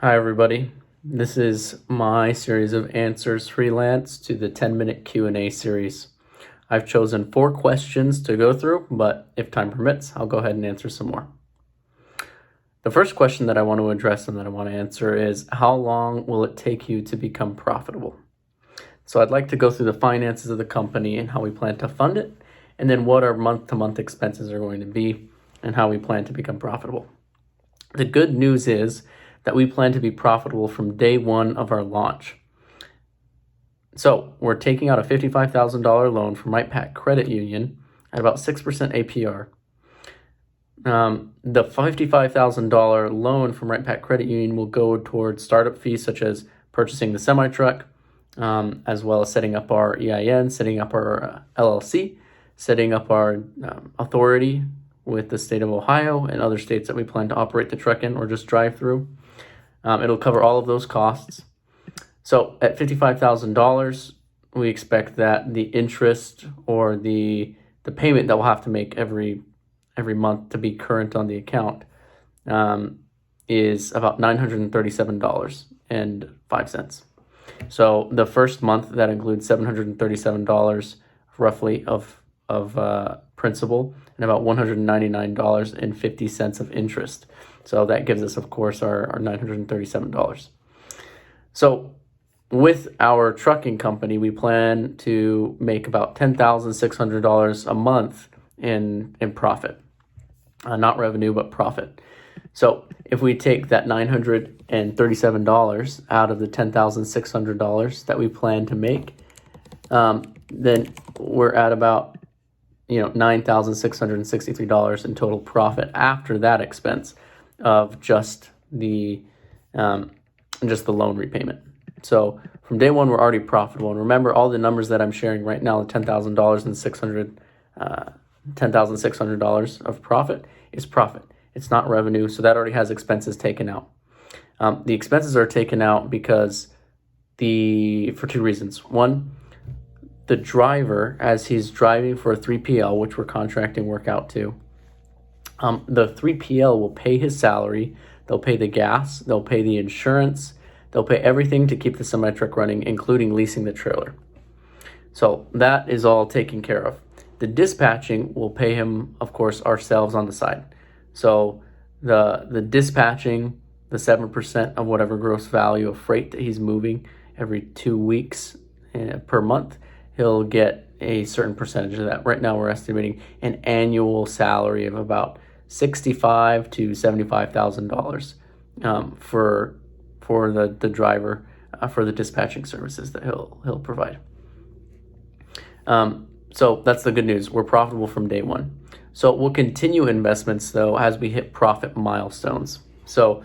Hi, everybody. This is my series of answers freelance to the 10-minute Q&A series. I've chosen 4 questions to go through, but if time permits, I'll go ahead and answer some more. The first question that I want to address and that I want to answer is, how long will it take you to become profitable? So I'd like to go through the finances of the company and how we plan to fund it, and then what our month-to-month expenses are going to be and how we plan to become profitable. The good news is that we plan to be profitable from day one of our launch. So we're taking out a $55,000 loan from RightPac Credit Union at about 6% APR. The $55,000 loan from RightPac Credit Union will go towards startup fees such as purchasing the semi-truck, as well as setting up our EIN, setting up our LLC, setting up our authority with the state of Ohio and other states that we plan to operate the truck in or just drive through. It'll cover all of those costs. So at $55,000, we expect that the interest or the payment that we'll have to make every month to be current on the account is about $937.05. So the first month, that includes $737 roughly of principal and about $199.50 of interest. So that gives us, of course, our $937. So with our trucking company, we plan to make about $10,600 a month in profit. Not revenue, but profit. So if we take that $937 out of the $10,600 that we plan to make, then we're at about $9,663 in total profit after that expense of just the loan repayment. So from day one, we're already profitable. And remember, all the numbers that I'm sharing right now, the $10,000 and $10,600 of profit is profit. It's not revenue, so that already has expenses taken out. The expenses are taken out because for 2 reasons. One, the driver, as he's driving for a 3PL, which we're contracting work out to, the 3PL will pay his salary, they'll pay the gas, they'll pay the insurance, they'll pay everything to keep the semi-truck running, including leasing the trailer. So that is all taken care of. The dispatching will pay him, of course, ourselves on the side. So the dispatching, the 7% of whatever gross value of freight that he's moving every 2 weeks per month, he'll get a certain percentage of that. Right now, we're estimating an annual salary of about $65,000 to $75,000 for the driver for the dispatching services that he'll provide. So that's the good news. We're profitable from day one. So we'll continue investments though as we hit profit milestones. So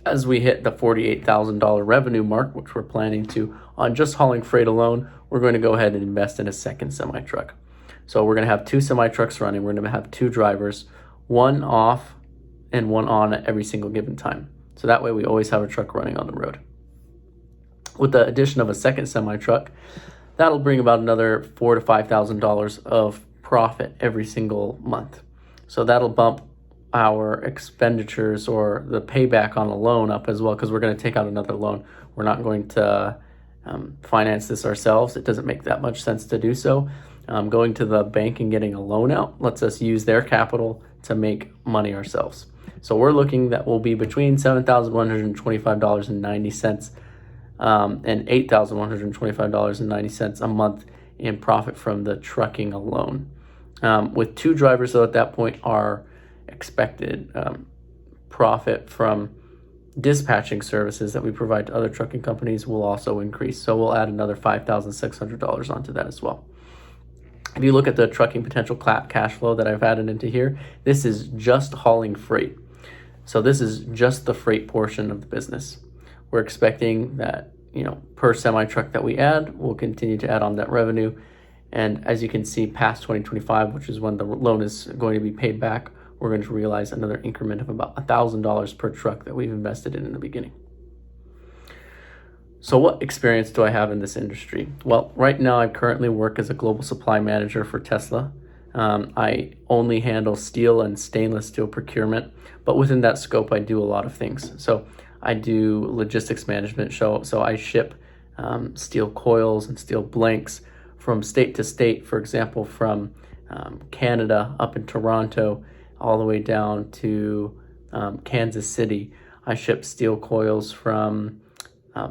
as we hit the $48,000 revenue mark, which we're planning to on just hauling freight alone, we're going to go ahead and invest in a second semi-truck. So we're going to have 2 semi-trucks running. We're going to have 2 drivers, one off and one on at every single given time. So that way we always have a truck running on the road. With the addition of a second semi-truck, that'll bring about another $4,000 to $5,000 of profit every single month. So that'll bump our expenditures or the payback on a loan up as well, because we're going to take out another loan. We're not going to finance this ourselves. It doesn't make that much sense to do so. Going to the bank and getting a loan out lets us use their capital to make money ourselves. So we're looking that will be between $7,125.90 and $8,125.90 a month in profit from the trucking alone. With 2 drivers, though, at that point, our expected profit from dispatching services that we provide to other trucking companies will also increase. So we'll add another $5,600 onto that as well. If you look at the trucking potential cash flow that I've added into here, this is just hauling freight. So this is just the freight portion of the business. We're expecting that, per semi-truck that we add, we'll continue to add on that revenue. And as you can see, past 2025, which is when the loan is going to be paid back, we're going to realize another increment of about $1,000 per truck that we've invested in the beginning. So what experience do I have in this industry? Well, right now I currently work as a global supply manager for Tesla. I only handle steel and stainless steel procurement, but within that scope, I do a lot of things. So I do logistics management. So I ship steel coils and steel blanks from state to state, for example, from Canada up in Toronto all the way down to Kansas City. I ship steel coils from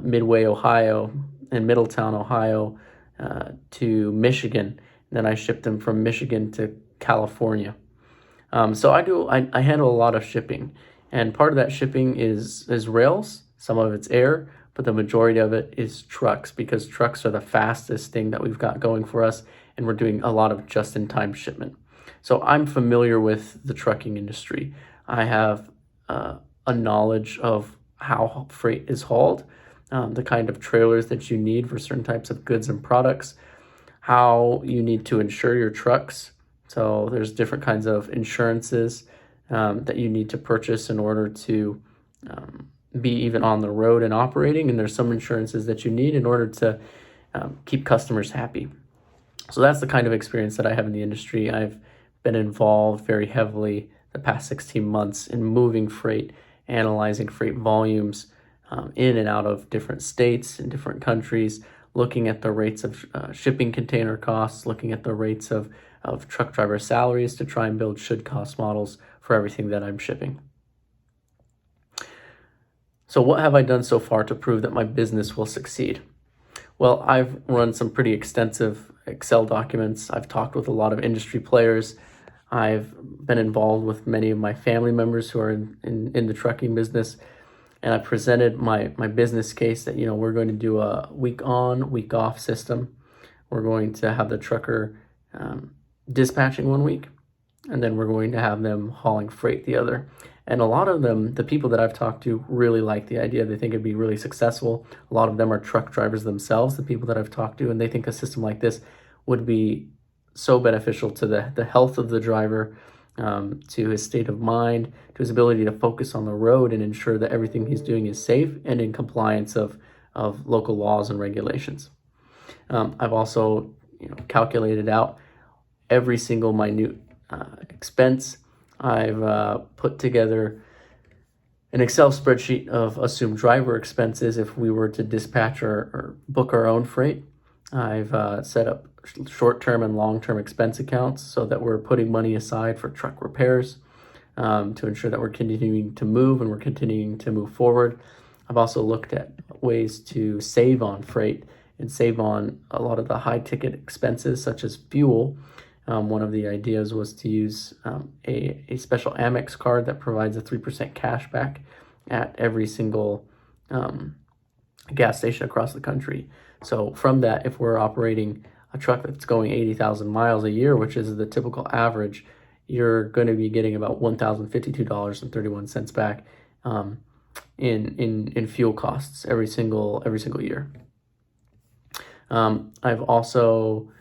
Midway, Ohio, and Middletown, Ohio, to Michigan. And then I ship them from Michigan to California. So I handle a lot of shipping, and part of that shipping is rails. Some of it's air, but the majority of it is trucks, because trucks are the fastest thing that we've got going for us, and we're doing a lot of just-in-time shipment. So I'm familiar with the trucking industry. I have a knowledge of how freight is hauled, the kind of trailers that you need for certain types of goods and products, how you need to insure your trucks. So there's different kinds of insurances that you need to purchase in order to be even on the road and operating. And there's some insurances that you need in order to keep customers happy. So that's the kind of experience that I have in the industry. I've been involved very heavily the past 16 months in moving freight, analyzing freight volumes in and out of different states and different countries, looking at the rates of shipping container costs, looking at the rates of truck driver salaries to try and build should cost models for everything that I'm shipping. So what have I done so far to prove that my business will succeed? Well, I've run some pretty extensive Excel documents. I've talked with a lot of industry players. I've been involved with many of my family members who are in the trucking business. And I presented my business case that, we're going to do a week on, week off system. We're going to have the trucker dispatching one week, and then we're going to have them hauling freight the other. And a lot of them, the people that I've talked to, really like the idea. They think it'd be really successful. A lot of them are truck drivers themselves, the people that I've talked to, and they think a system like this would be so beneficial to the health of the driver, to his state of mind, to his ability to focus on the road and ensure that everything he's doing is safe and in compliance of local laws and regulations. I've also calculated out every single minute expense. I've put together an Excel spreadsheet of assumed driver expenses if we were to dispatch or book our own freight. I've set up short-term and long-term expense accounts so that we're putting money aside for truck repairs to ensure that we're continuing to move and we're continuing to move forward. I've also looked at ways to save on freight and save on a lot of the high-ticket expenses such as fuel. One of the ideas was to use a special Amex card that provides a 3% cash back at every single gas station across the country. So from that, if we're operating a truck that's going 80,000 miles a year, which is the typical average, you're going to be getting about $1,052.31 back in fuel costs every single year. I've also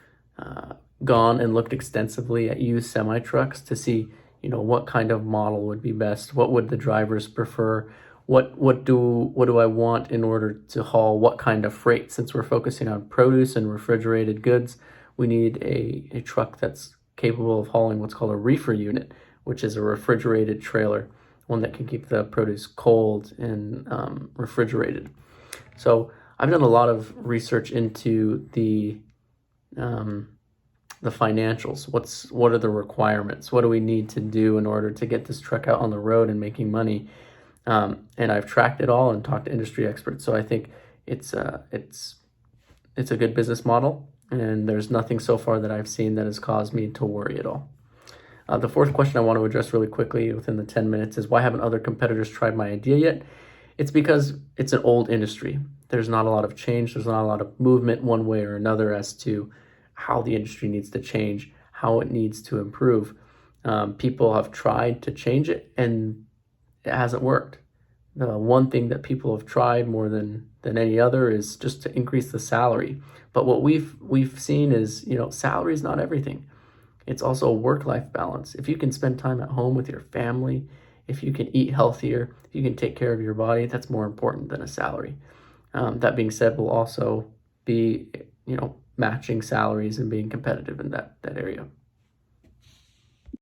gone and looked extensively at used semi trucks to see what kind of model would be best. What would the drivers prefer? What do I want in order to haul what kind of freight? Since we're focusing on produce and refrigerated goods, we need a truck that's capable of hauling what's called a reefer unit, which is a refrigerated trailer, one that can keep the produce cold and refrigerated. So I've done a lot of research into the financials. What are the requirements? What do we need to do in order to get this truck out on the road and making money? And I've tracked it all and talked to industry experts. So I think it's a good business model, and there's nothing so far that I've seen that has caused me to worry at all. The fourth question I want to address really quickly within the 10 minutes is, why haven't other competitors tried my idea yet? It's because it's an old industry. There's not a lot of change. There's not a lot of movement one way or another as to how the industry needs to change, how it needs to improve. People have tried to change it, and it hasn't worked. The one thing that people have tried more than any other is just to increase the salary. But what we've seen is, salary is not everything. It's also a work-life balance. If you can spend time at home with your family, if you can eat healthier, if you can take care of your body, that's more important than a salary. That being said, we'll also be, matching salaries and being competitive in that area.